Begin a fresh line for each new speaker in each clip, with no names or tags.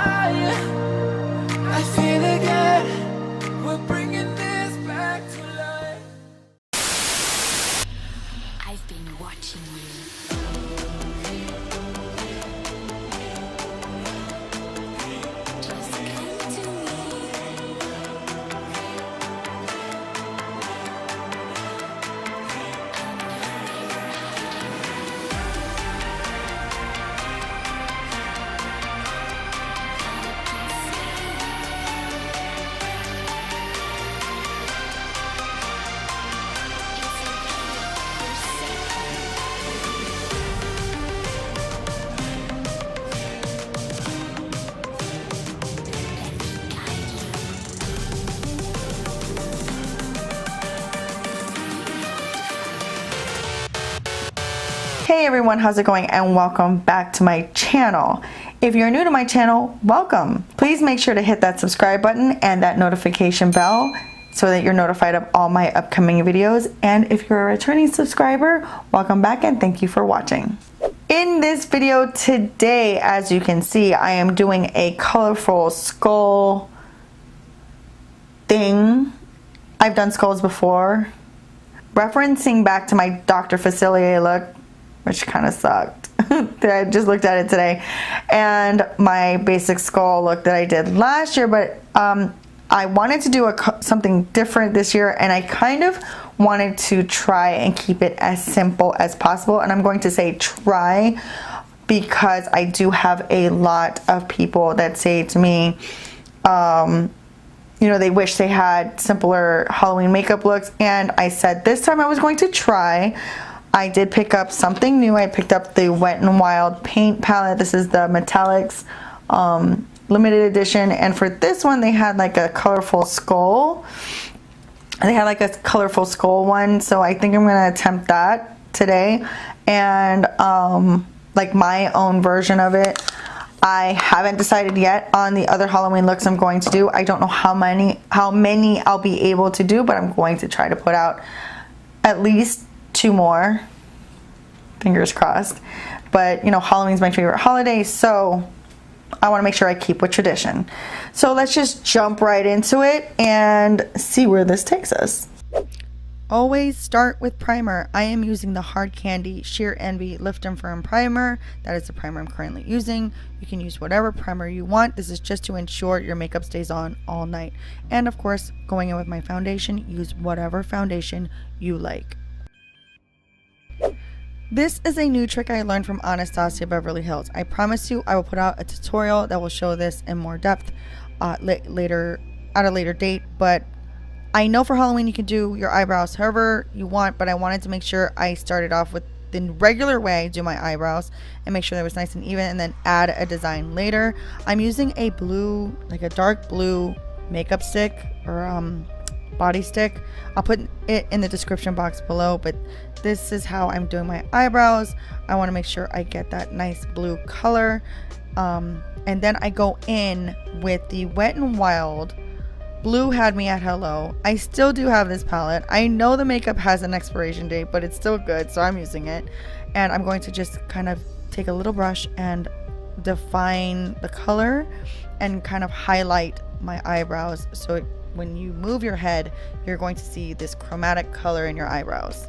I feel again, we're bringing this back to life.
I've been watching you. Just come to me.
Hey everyone, how's it going, and welcome back to my channel. If you're new to my channel, welcome. Please make sure to hit that subscribe button and that notification bell so that you're notified of all my upcoming videos. And if you're a returning subscriber, welcome back and thank you for watching. In this video today, as you can see, I am doing a colorful skull thing. I've done skulls before. Referencing back to my Dr. Facilier look, which kind of sucked. I just looked at it today, and my basic skull look that I did last year, but I wanted to do something different this year, and I kind of wanted to try and keep it as simple as possible. And I'm going to say try because I do have a lot of people that say to me, you know, they wish they had simpler Halloween makeup looks, and I said this time I was going to try. I did pick up something new. I picked up the Wet n Wild paint palette. This is the Metallics limited edition, and for this one they had like a colorful skull. They had like a colorful skull one, so I think I'm gonna attempt that today, and like my own version of it. I haven't decided yet on the other Halloween looks I'm going to do. I don't know how many I'll be able to do, but I'm going to try to put out at least 2 more, fingers crossed. But you know, Halloween's my favorite holiday, so I want to make sure I keep with tradition. So let's just jump right into it and see where this takes us. Always start with primer. I am using the Hard Candy Sheer Envy Lift and Firm Primer. That is the primer I'm currently using. You can use whatever primer you want. This is just to ensure your makeup stays on all night. And of course, going in with my foundation, use whatever foundation you like. This is a new trick I learned from Anastasia Beverly Hills. I promise you I will put out a tutorial that will show this in more depth later at a later date, but I know for Halloween you can do your eyebrows however you want, but I wanted to make sure I started off with the regular way I do my eyebrows and make sure that it was nice and even, and then add a design later. I'm using a blue, like a dark blue makeup stick or body stick. I'll put it in the description box below, but this is how I'm doing my eyebrows. I want to make sure I get that nice blue color, and then I go in with the Wet n Wild Blue Had Me at Hello. I still do have this palette. I know the makeup has an expiration date, but it's still good, so I'm using it. And I'm going to just kind of take a little brush and define the color and kind of highlight my eyebrows, so when you move your head, you're going to see this chromatic color in your eyebrows.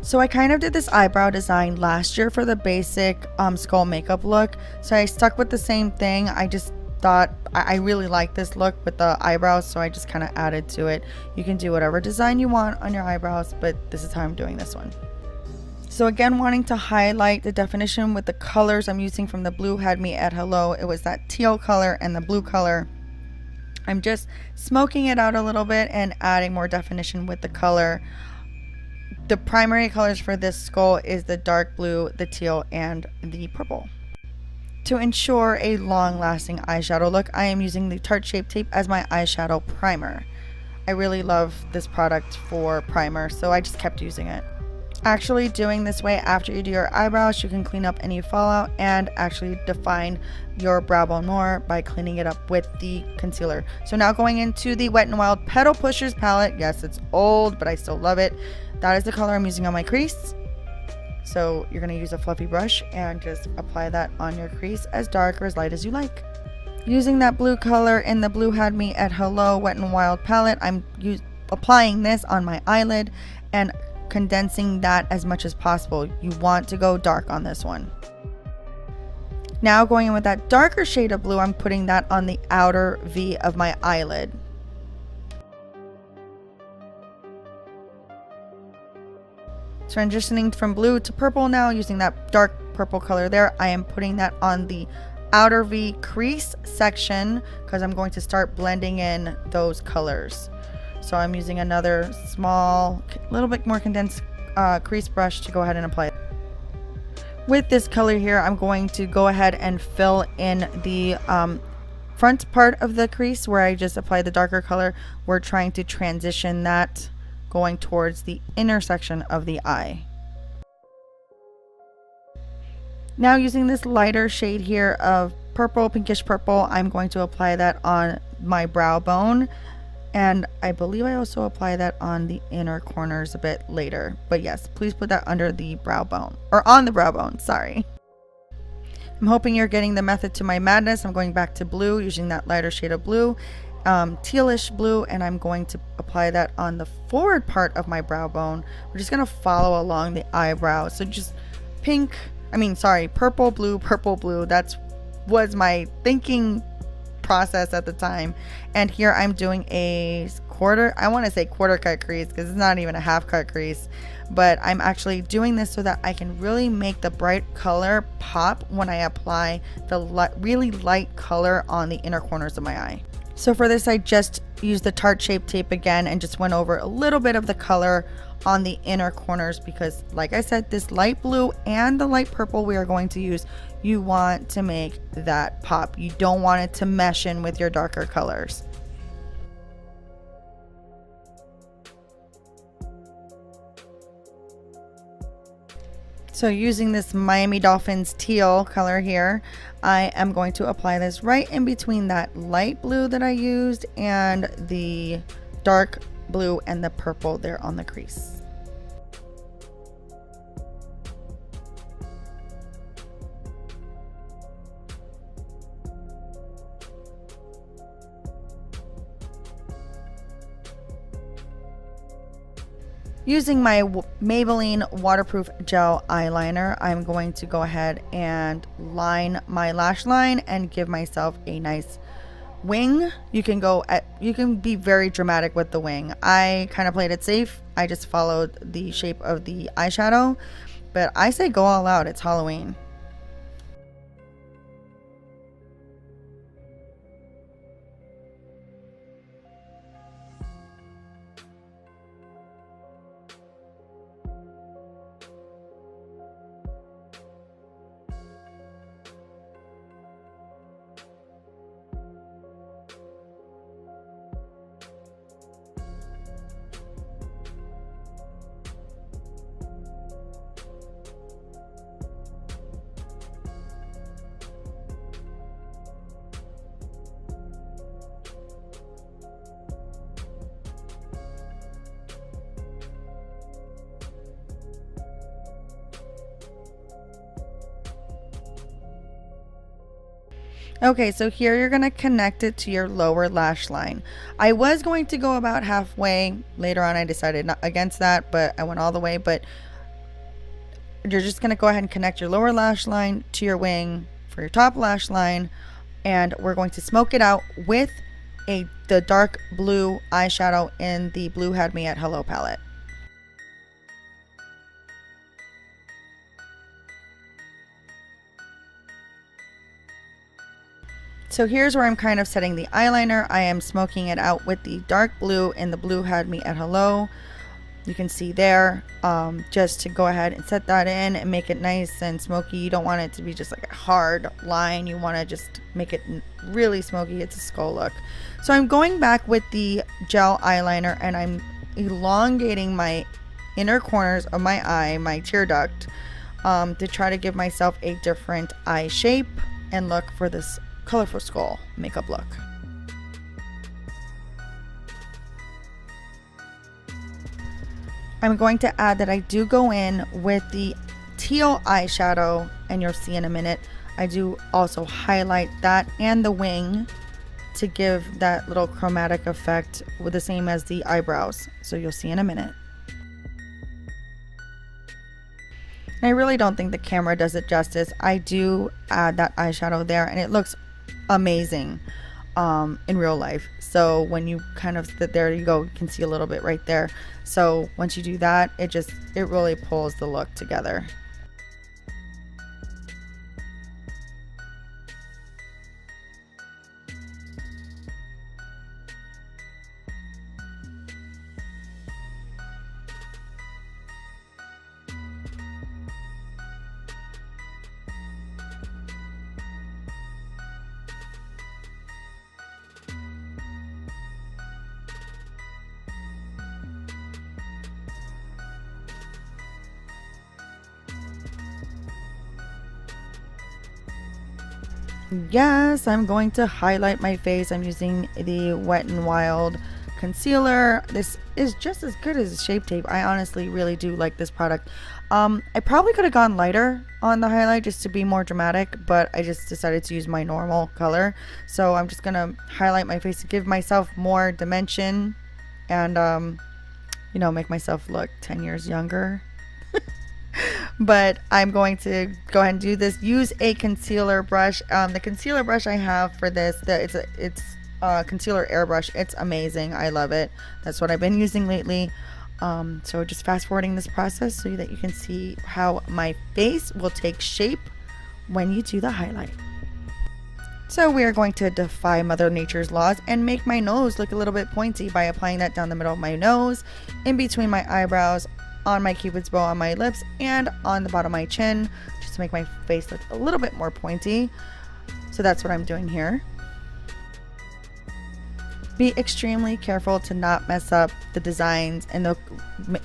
So I kind of did this eyebrow design last year for the basic skull makeup look, so I stuck with the same thing. I just thought I really like this look with the eyebrows, so I just kind of added to it. You can do whatever design you want on your eyebrows, but this is how I'm doing this one. So again, wanting to highlight the definition with the colors I'm using from the Blue Had Me at Hello. It was that teal color and the blue color. I'm just smoking it out a little bit and adding more definition with the color. The primary colors for this skull is the dark blue, the teal, and the purple. To ensure a long-lasting eyeshadow look, I am using the Tarte Shape Tape as my eyeshadow primer. I really love this product for primer, so I just kept using it. Actually doing this way after you do your eyebrows, you can clean up any fallout and actually define your brow bone more by cleaning it up with the concealer. So now going into the Wet n Wild Petal Pushers palette. Yes, it's old, but I still love it. That is the color I'm using on my crease. So you're going to use a fluffy brush and just apply that on your crease as dark or as light as you like. Using that blue color in the Blue Had Me at Hello Wet n Wild palette, I'm applying this on my eyelid and condensing that as much as possible. You want to go dark on this one. Now going in with that darker shade of blue, I'm putting that on the outer V of my eyelid. Transitioning from blue to purple now, using that dark purple color there, I am putting that on the outer V crease section because I'm going to start blending in those colors. So I'm using another small, little bit more condensed crease brush to go ahead and apply it. With this color here, I'm going to go ahead and fill in the front part of the crease where I just applied the darker color. We're trying to transition that going towards the intersection of the eye. Now using this lighter shade here of purple, pinkish purple, I'm going to apply that on my brow bone. And I believe I also apply that on the inner corners a bit later. But yes, please put that under the brow bone, or on the brow bone, sorry. I'm hoping you're getting the method to my madness. I'm going back to blue, using that lighter shade of blue, tealish blue, and I'm going to apply that on the forward part of my brow bone. We're just gonna follow along the eyebrow. So just purple, blue. That's was my thinking process at the time. And here I'm doing a quarter cut crease because it's not even a half cut crease, but I'm actually doing this so that I can really make the bright color pop when I apply the really light color on the inner corners of my eye. So for this, I just used the Tarte Shape Tape again and just went over a little bit of the color on the inner corners because, like I said, this light blue and the light purple we are going to use, you want to make that pop. You don't want it to mesh in with your darker colors. So using this Miami Dolphins teal color here, I am going to apply this right in between that light blue that I used and the dark blue and the purple there on the crease. Using my Maybelline waterproof gel eyeliner, I'm going to go ahead and line my lash line and give myself a nice wing. You can be very dramatic with the wing. I kind of played it safe. I just followed the shape of the eyeshadow, but I say go all out. It's Halloween. Okay, so here you're going to connect it to your lower lash line. I was going to go about halfway. Later on, I decided not against that, but I went all the way. But you're just going to go ahead and connect your lower lash line to your wing for your top lash line. And we're going to smoke it out with the dark blue eyeshadow in the Blue Had Me at Hello palette. So here's where I'm kind of setting the eyeliner. I am smoking it out with the dark blue in the Blue Had Me at Hello. You can see there, just to go ahead and set that in and make it nice and smoky. You don't want it to be just like a hard line. You want to just make it really smoky. It's a skull look. So I'm going back with the gel eyeliner and I'm elongating my inner corners of my eye, my tear duct, to try to give myself a different eye shape and look for this colorful skull makeup look. I'm going to add that I do go in with the teal eyeshadow, and you'll see in a minute. I do also highlight that and the wing to give that little chromatic effect with the same as the eyebrows. So you'll see in a minute. I really don't think the camera does it justice. I do add that eyeshadow there and it looks amazing in real life. So when you kind of sit there, you go, you can see a little bit right there. So once you do that, it really pulls the look together. Yes, I'm going to highlight my face. I'm using the Wet n Wild concealer. This is just as good as Shape Tape. I honestly really do like this product. I probably could have gone lighter on the highlight just to be more dramatic, but I just decided to use my normal color. So I'm just gonna highlight my face to give myself more dimension and you know, make myself look 10 years younger. But I'm going to go ahead and do this. Use a concealer brush. The concealer brush I have for this, it's a concealer airbrush. It's amazing. I love it. That's what I've been using lately. So just fast forwarding this process so that you can see how my face will take shape when you do the highlight. So we are going to defy Mother Nature's laws and make my nose look a little bit pointy by applying that down the middle of my nose, in between my eyebrows, on my cupid's bow on my lips, and on the bottom of my chin, just to make my face look a little bit more pointy. So that's what I'm doing here. Be extremely careful to not mess up the designs and the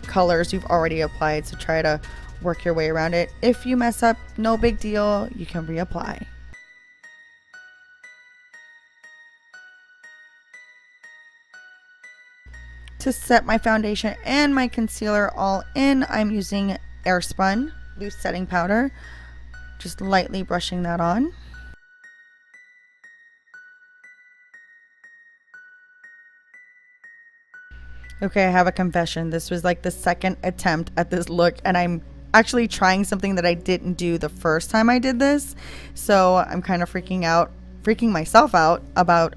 colors you've already applied, so try to work your way around it. If you mess up, no big deal, you can reapply. To set my foundation and my concealer all in, I'm using AirSpun loose setting powder, just lightly brushing that on. Okay, I have a confession. This was like the second attempt at this look, and I'm actually trying something that I didn't do the first time I did this. So I'm kind of freaking myself out about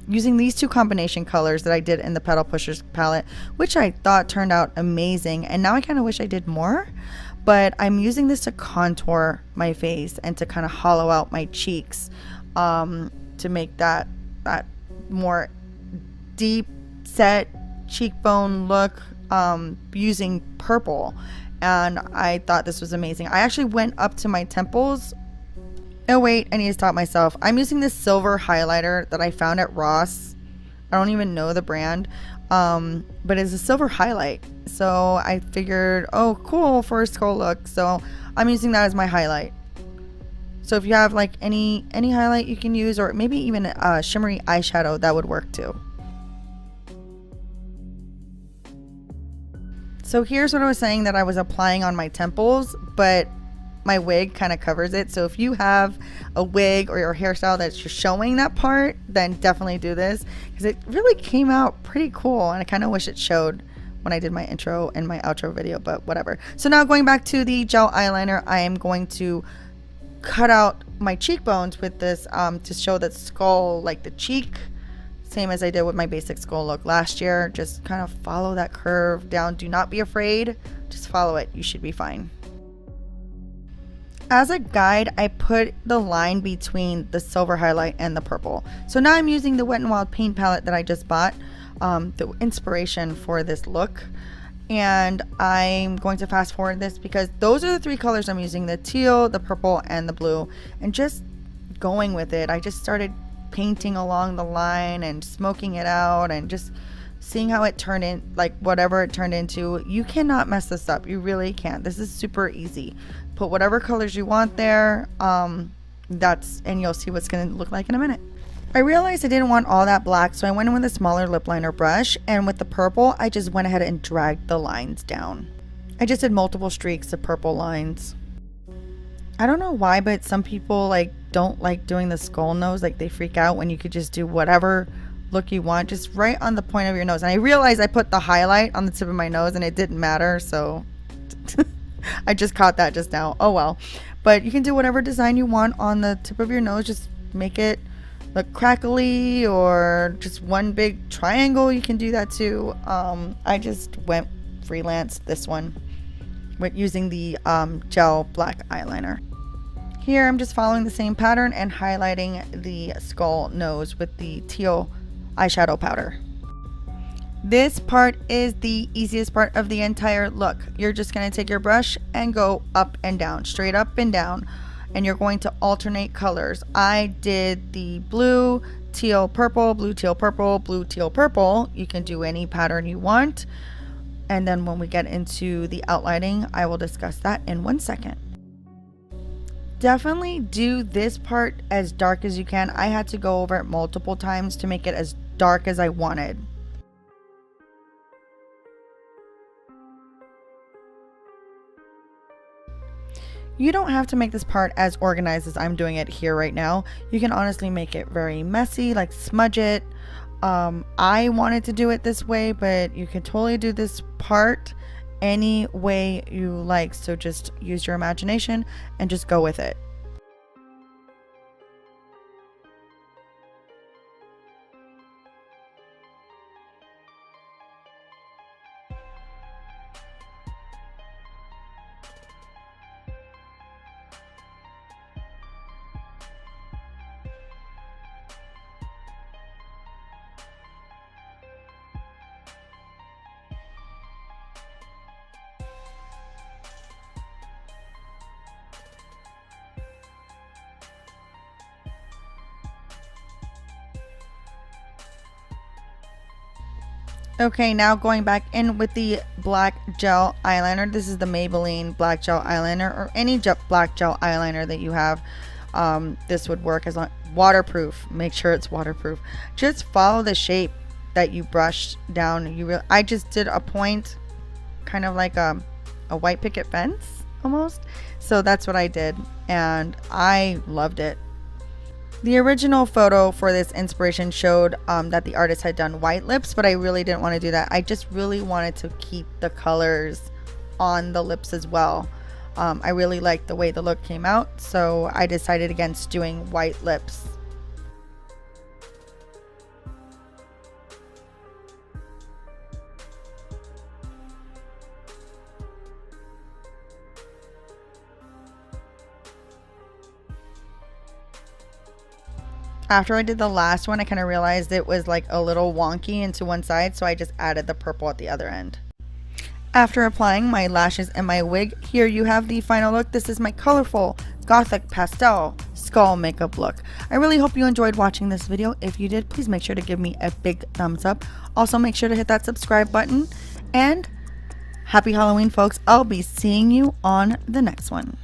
using these two combination colors that I did in the Petal Pushers palette, which I thought turned out amazing. And now I kind of wish I did more, but I'm using this to contour my face and to kind of hollow out my cheeks to make that more deep set cheekbone look using purple. And I thought this was amazing. I actually went up to my temples. Oh wait, I need to stop myself. I'm using this silver highlighter that I found at Ross. I don't even know the brand, but it's a silver highlight. So I figured, oh cool, for a skull look. So I'm using that as my highlight. So if you have like any highlight you can use, or maybe even a shimmery eyeshadow, that would work too. So here's what I was saying that I was applying on my temples, but my wig kind of covers it. So if you have a wig or your hairstyle that's just showing that part, then definitely do this, because it really came out pretty cool, and I kind of wish it showed when I did my intro and my outro video, but whatever. So now going back to the gel eyeliner, I am going to cut out my cheekbones with this to show that skull, like the cheek, same as I did with my basic skull look last year. Just kind of follow that curve down. Do not be afraid, just follow it. You should be fine. As a guide, I put the line between the silver highlight and the purple. So now I'm using the Wet n Wild paint palette that I just bought, the inspiration for this look. And I'm going to fast forward this because those are the three colors I'm using: the teal, the purple, and the blue. And just going with it, I just started painting along the line and smoking it out and just seeing how it turned in, like whatever it turned into. You cannot mess this up. You really can't. This is super easy. Put whatever colors you want there, and you'll see what's going to look like in a minute. I realized I didn't want all that black, so I went in with a smaller lip liner brush, and with the purple I just went ahead and dragged the lines down. I just did multiple streaks of purple lines. I don't know why, but some people like don't like doing the skull nose. Like, they freak out when you could just do whatever look you want, just right on the point of your nose. And I realized I put the highlight on the tip of my nose and it didn't matter, so I just caught that just now. Oh well. But you can do whatever design you want on the tip of your nose. Just make it look crackly, or just one big triangle. You can do that too. I just went freelance this one with using the gel black eyeliner. Here I'm just following the same pattern and highlighting the skull nose with the teal eyeshadow powder. This part is the easiest part of the entire look. You're just going to take your brush and go up and down, straight up and down, and you're going to alternate colors. I did the blue, teal, purple, blue, teal, purple, blue, teal, purple. You can do any pattern you want. And then when we get into the outlining, I will discuss that in 1 second. Definitely do this part as dark as you can. I had to go over it multiple times to make it as dark as I wanted. You don't have to make this part as organized as I'm doing it here right now. You can honestly make it very messy, like smudge it. I wanted to do it this way, but you can totally do this part any way you like. So just use your imagination and just go with it. Okay, now going back in with the black gel eyeliner. This is the Maybelline black gel eyeliner, or any black gel eyeliner that you have. This would work as long waterproof. Make sure it's waterproof. Just follow the shape that you brushed down. I just did a point, kind of like a white picket fence almost. So that's what I did, and I loved it. The original photo for this inspiration showed that the artist had done white lips, but I really didn't want to do that. I just really wanted to keep the colors on the lips as well. I really liked the way the look came out, so I decided against doing white lips. After I did the last one, I kind of realized it was like a little wonky into one side, so I just added the purple at the other end. After applying my lashes and my wig, here you have the final look. This is my colorful, gothic pastel skull makeup look. I really hope you enjoyed watching this video. If you did, please make sure to give me a big thumbs up. Also, make sure to hit that subscribe button. And happy Halloween, folks. I'll be seeing you on the next one.